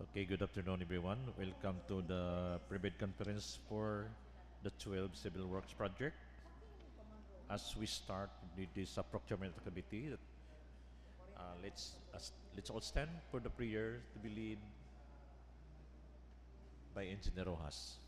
Okay, good afternoon, everyone. Welcome to the pre-bid conference for the 12 Civil Works project. As we start with this procurement committee, let's all stand for the prayer to be led by Engineer Rojas.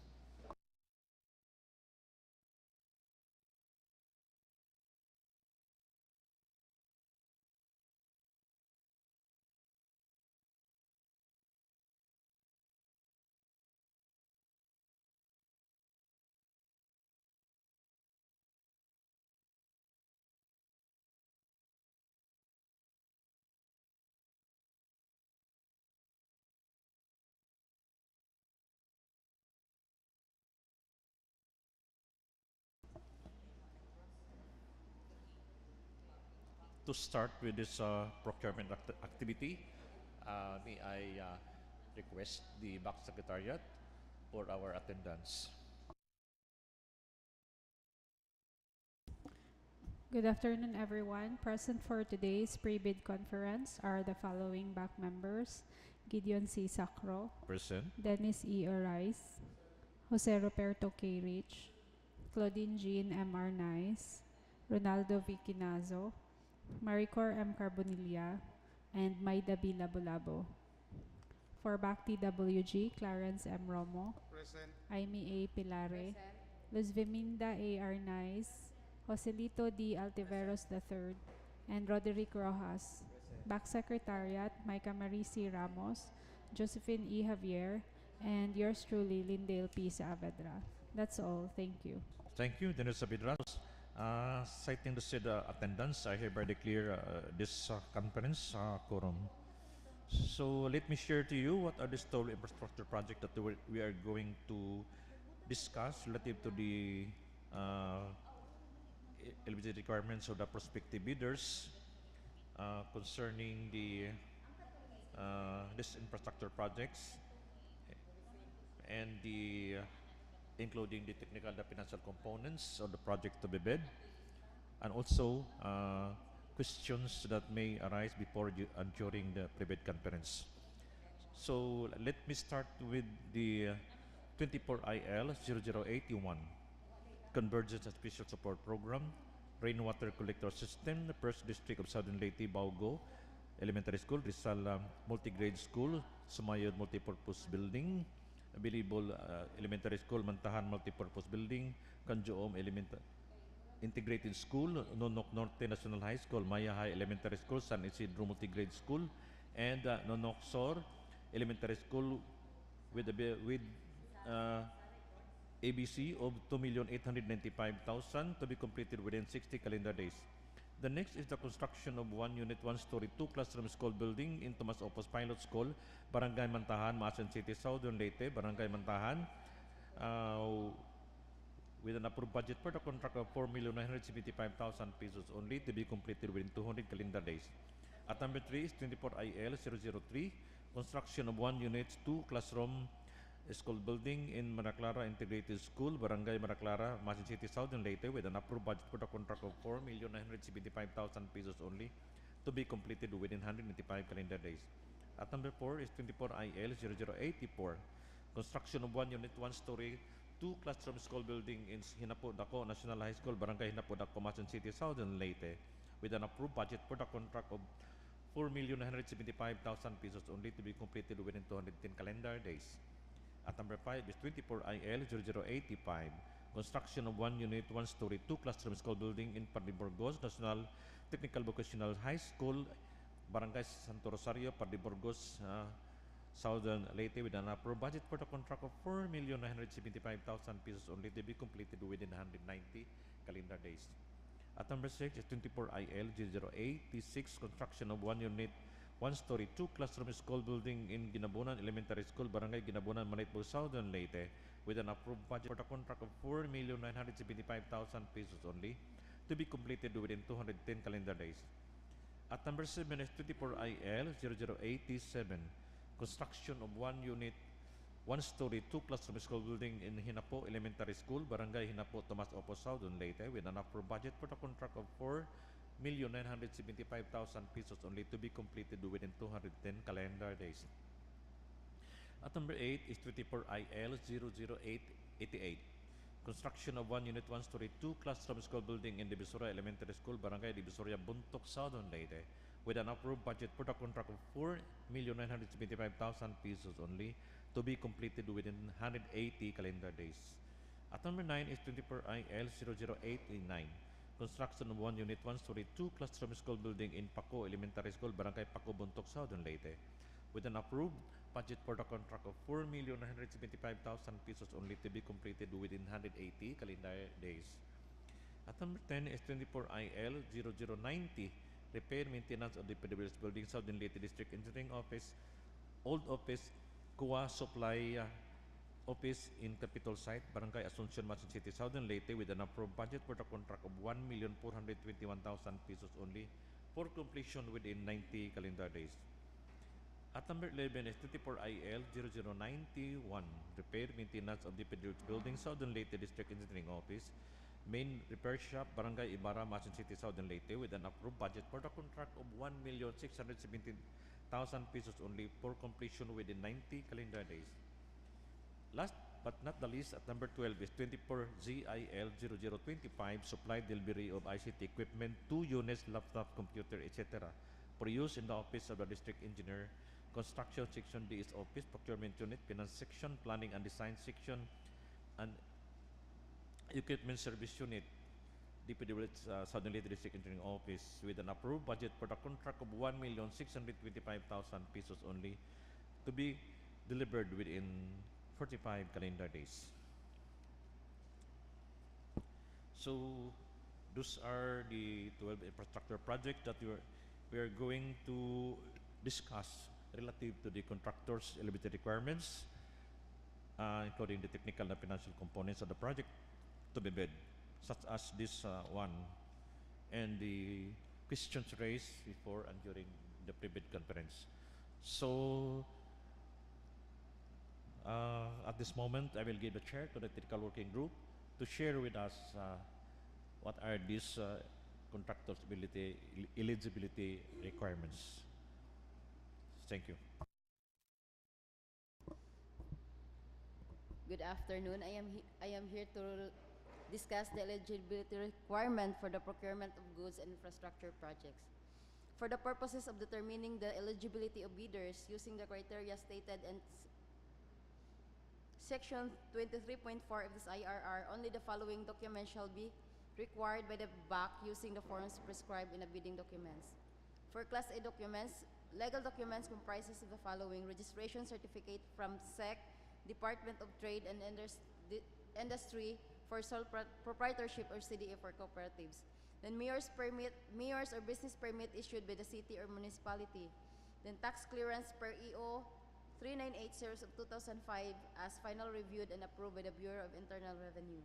To start with this procurement activity, may I request the back secretariat for our attendance. Good afternoon, everyone. Present for today's pre-bid conference are the following back members: Gideon C. Sacro, Present. Dennis E. Orice, Jose Roberto K. Rich, Claudine Jean M. Arnaiz, Ronaldo V. Quinazo, Maricor M. Carbonilla, and Maida B. Labulabo. For back TWG, Clarence M. Romo, Present. Aimee A. Pilare, Luzviminda A. Arnaiz, Joselito D. Altiveros III, and Roderick Rojas. Back Secretariat, Micah Marie C. Ramos, Josephine E. Javier, and yours truly, Lindale P. Saavedra. That's all. Thank you. Thank you, Dennis Abidras. Citing the said attendance, I hereby declare this conference quorum. So let me share to you what are the total infrastructure project that we are going to discuss relative to the eligibility requirements of the prospective bidders concerning the this infrastructure projects and the including the technical and financial components of the project to be bid, and also questions that may arise before and during the pre-bid conference. So let me start with the 24IL 0081 Convergence and Special Support Program, Rainwater Collector System, the First District of Southern Leyte, BAUGO Elementary School, RIZAL Multi-Grade School, SUMAYOD Multipurpose Building, BILIBOL Elementary School, MANTAHAN Multipurpose Building, CANYUOM Integrated School, NONOK Norte National High School, MAHAYAHAY Elementary School, San Isidro Multi-Grade School, and NONOK SOR Elementary School with ABC of 2,895,000 to be completed within 60 calendar days. The next is the construction of one unit, one-story, two-classroom school building in Tomas OPPUS Pilot School, Barangay Mantahan, MAASIN City, Southern Leyte, Barangay Mantahan, with an approved budget for the contract of 4,975,000 pesos only to be completed within 200 calendar days. At number 3 is 24IL 003, construction of one unit, two-classroom school building in CLARA Integrated School, Barangay CLARA, MAASIN City, Southern Leyte, with an approved budget for the contract of 4,975,000 pesos only to be completed within 195 calendar days. At number 4 is 24IL 0084, construction of one unit, one-story, two-classroom school building in HINAPU, DAKO National High School, Barangay HINAPU, DAKO, MAASIN City, Southern Leyte, with an approved budget for the contract of 4,975,000 pesos only to be completed within 210 calendar days. At number 5 is 24IL 0085, construction of one unit, one-story, two-classroom school building in BURGOS National Technical Vocational High School, Barangay Santo Rosario, BURGOS, Southern Leyte, with an approved budget for the contract of 4,975,000 pesos only to be completed within 190 calendar days. At number 6 is 24IL 0086, construction of one unit, one-story, two-classroom school building in Ginabunan Elementary School, Barangay Ginabunan, Malitbo, Southern Leyte, with an approved budget for the contract of 4,975,000 pesos only to be completed within 210 calendar days. At number 7 is 24IL 0087, construction of one unit, one-story, two-classroom school building in HINAPU Elementary School, Barangay HINAPU, Tomas OPPUS, Southern Leyte, with an approved budget for the contract of 4,975,000 pesos only to be completed within 210 calendar days. At number 8 is 24 IL 00888. Construction of 1 unit 1 story 2 classroom school building in Divisoria Elementary School, Barangay Divisoria, Buntok, Southern Leyte, with an approved budget for the contract of 4,975,000 pesos only, to be completed within 180 calendar days. At number 9 is 24 IL 00889. Construction of 1 unit 1 story 2 classroom school building in Paco Elementary School, Barangay Paco, Buntok, Southern Leyte, with an approved budget for the contract of 4,975,000 pesos only, to be completed within 180 calendar days. At number 10 is 24 IL 0090. Repair maintenance of the DPWH building, Southern Leyte District Engineering Office, Old Office, Kuwa Supply Office in Capitol Site, Barangay Asuncion, Masin City, Southern Leyte, with an approved budget for the contract of 1,421,000 pesos only, for completion within 90 calendar days. At number 11 is 24 IL 0091. Repair maintenance of the DPWH building, Southern Leyte District Engineering Office, Main Repair Shop, Barangay Ibarra, Masin City, Southern Leyte, with an approved budget for the contract of 1,617,000 pesos only, for completion within 90 calendar days. Last but not the least, at number 12 is 24 ZIL 0025. Supply delivery of ICT equipment, 2 units, laptop, computer, etc., for use in the office of the district engineer, construction section D is office, procurement unit, finance section, planning and design section, and equipment service unit, DPWH Southern Leyte District Engineering Office, with an approved budget for the contract of 1,625,000 pesos only, to be delivered within 45 calendar days. So those are the 12 infrastructure projects that we are going to discuss relative to the contractor's eligibility requirements, including the technical and financial components of the project to be bid, such as this one, and the questions raised before and during the pre-bid conference. So at this moment, I will give the chair to the technical working group to share with us what are these contractor's eligibility requirements. Thank you. Good afternoon. I am here to discuss the eligibility requirement for the procurement of goods and infrastructure projects. For the purposes of determining the eligibility of bidders using the criteria stated in Section 23.4 of this IRR, only the following documents shall be required by the BAC using the forms prescribed in the bidding documents. For Class A documents, legal documents comprises of the following: registration certificate from SEC, Department of Trade and Industry for sole proprietorship or CDA for cooperatives. Then mayor's or business permit issued by the city or municipality. Then tax clearance per EO 3980 of 2005 as final reviewed and approved by the Bureau of Internal Revenue.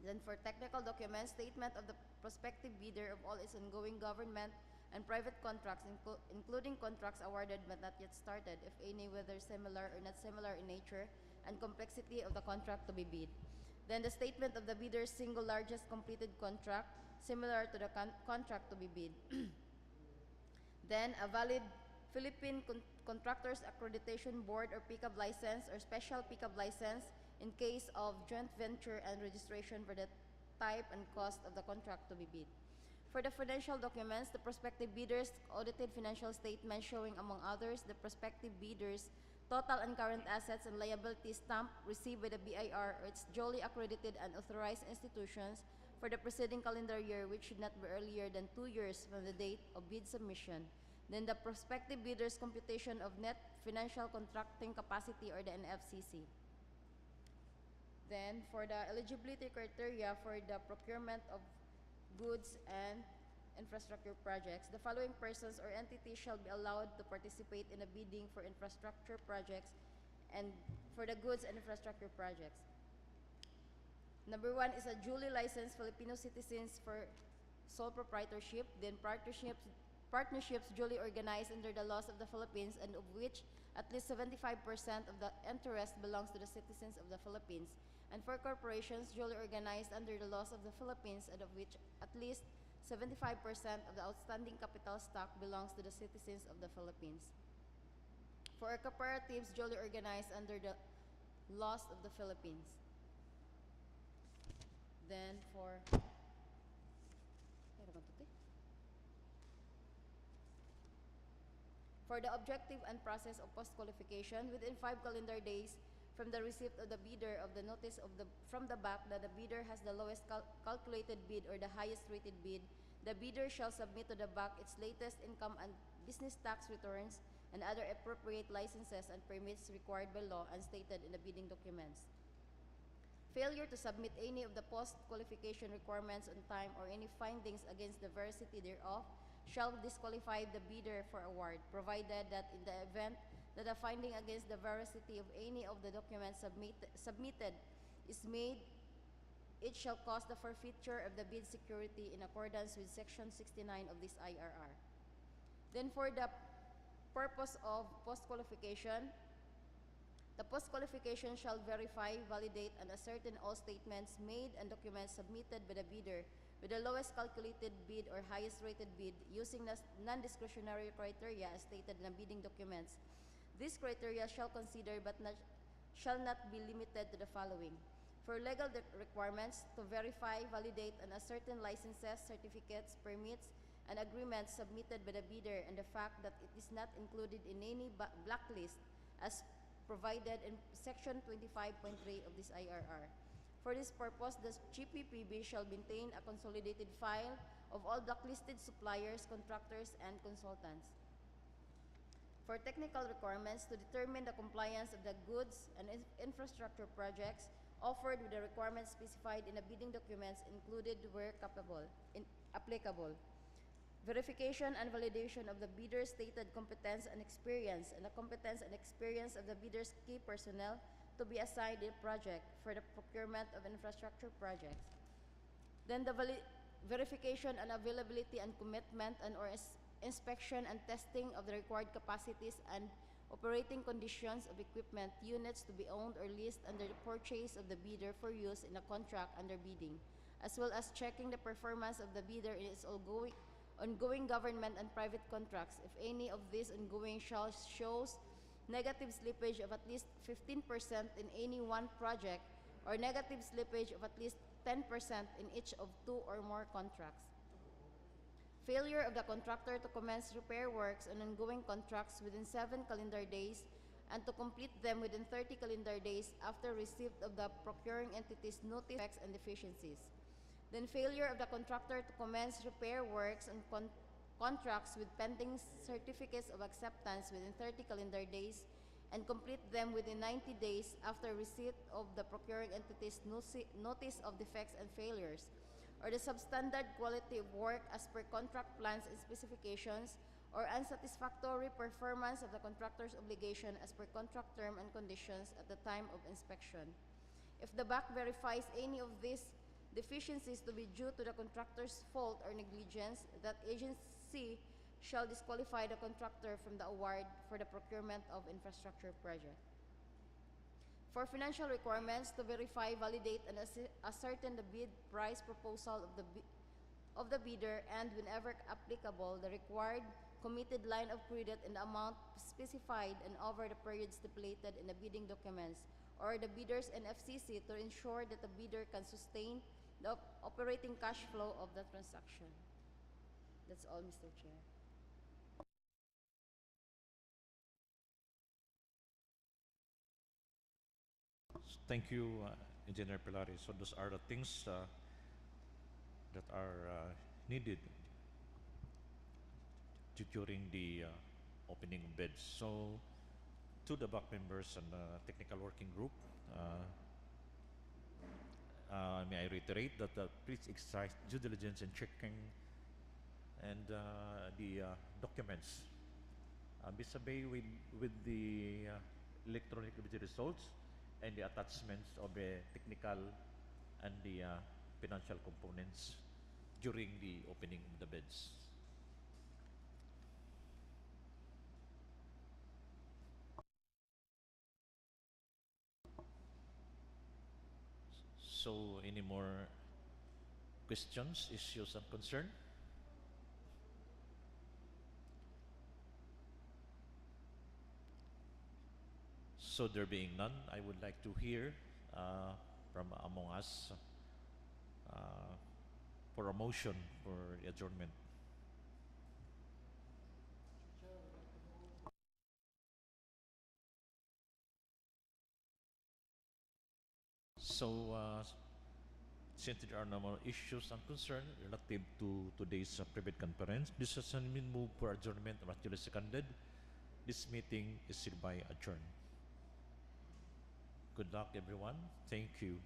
Then for technical documents, statement of the prospective bidder of all its ongoing government and private contracts, including contracts awarded but not yet started, if any, whether similar or not similar in nature and complexity of the contract to be bid. Then the statement of the bidder's single largest completed contract, similar to the contract to be bid. Then a valid Philippine Contractors Accreditation Board or pickup license or special pickup license in case of joint venture, and registration for the type and cost of the contract to be bid. For the financial documents, the prospective bidders' audited financial statement showing, among others, the prospective bidders' total and current assets and liabilities stamp received by the BIR or its duly accredited and authorized institutions for the preceding calendar year, which should not be earlier than 2 years from the date of bid submission. Then the prospective bidders' computation of net financial contracting capacity or the NFCC. Then for the eligibility criteria for the procurement of goods and infrastructure projects, the following persons or entities shall be allowed to participate in the bidding for infrastructure projects and for the goods and infrastructure projects. Number 1 is a duly licensed Filipino citizens for sole proprietorship, then partnerships duly organized under the laws of the Philippines and of which at least 75% of the interest belongs to the citizens of the Philippines, and for corporations duly organized under the laws of the Philippines and of which at least 75% of the outstanding capital stock belongs to the citizens of the Philippines. for cooperatives duly organized under the laws of the Philippines. Then for the objective and process of post-qualification, within 5 calendar days from the receipt of the bidder of the notice from the BAC that the bidder has the lowest calculated bid or the highest rated bid, the bidder shall submit to the BAC its latest income and business tax returns and other appropriate licenses and permits required by law and stated in the bidding documents. Failure to submit any of the post-qualification requirements on time or any findings against the veracity thereof shall disqualify the bidder for award, provided that in the event that a finding against the veracity of any of the documents submitted is made, it shall cause the forfeiture of the bid security in accordance with Section 69 of this IRR. Then for the purpose of post-qualification, the post-qualification shall verify, validate, and ascertain all statements made and documents submitted by the bidder with the lowest calculated bid or highest rated bid using non-discretionary criteria as stated in the bidding documents. These criteria shall consider but shall not be limited to the following. For legal requirements, to verify, validate, and ascertain licenses, certificates, permits, and agreements submitted by the bidder and the fact that it is not included in any blacklist as provided in Section 25.3 of this IRR. For this purpose, the GPPB shall maintain a consolidated file of all blacklisted suppliers, contractors, and consultants. For technical requirements, to determine the compliance of the goods and infrastructure projects offered with the requirements specified in the bidding documents included where applicable. Verification and validation of the bidder's stated competence and experience, and the competence and experience of the bidder's key personnel to be assigned in project for the procurement of infrastructure projects. Then the verification and availability and commitment and or inspection and testing of the required capacities and operating conditions of equipment units to be owned or leased under the purchase of the bidder for use in a contract under bidding, as well as checking the performance of the bidder in its ongoing government and private contracts if any of these ongoing shows negative slippage of at least 15% in any one project or negative slippage of at least 10% in each of 2 or more contracts. Failure of the contractor to commence repair works on ongoing contracts within 7 calendar days and to complete them within 30 calendar days after receipt of the procuring entity's notice of defects and deficiencies. Then failure of the contractor to commence repair works on contracts with pending certificates of acceptance within 30 calendar days and complete them within 90 days after receipt of the procuring entity's notice of defects and failures, or the substandard quality of work as per contract plans and specifications, or unsatisfactory performance of the contractor's obligation as per contract term and conditions at the time of inspection. If the BAC verifies any of these deficiencies to be due to the contractor's fault or negligence, that agency shall disqualify the contractor from the award for the procurement of infrastructure project. For financial requirements, to verify, validate, and ascertain the bid price proposal of the bidder and, whenever applicable, the required committed line of credit in the amount specified and over the period stipulated in the bidding documents, or the bidder's NFCC to ensure that the bidder can sustain the operating cash flow of the transaction. That's all, Mr. Chair. Thank you, Engineer Pilari. So those are the things that are needed during the opening of bids. So to the BAC members and technical working group, may I reiterate that please exercise due diligence in checking and the documents vis-a-vis with the electronic results and the attachments of the technical and the financial components during the opening of the bids. So, any more questions, issues, and concern? So there being none, I would like to hear from among us for a motion for adjournment. So, since there are no more issues and concerns relative to today's private conference, this has been moved for adjournment and duly seconded. This meeting is hereby adjourned. Good luck, everyone. Thank you.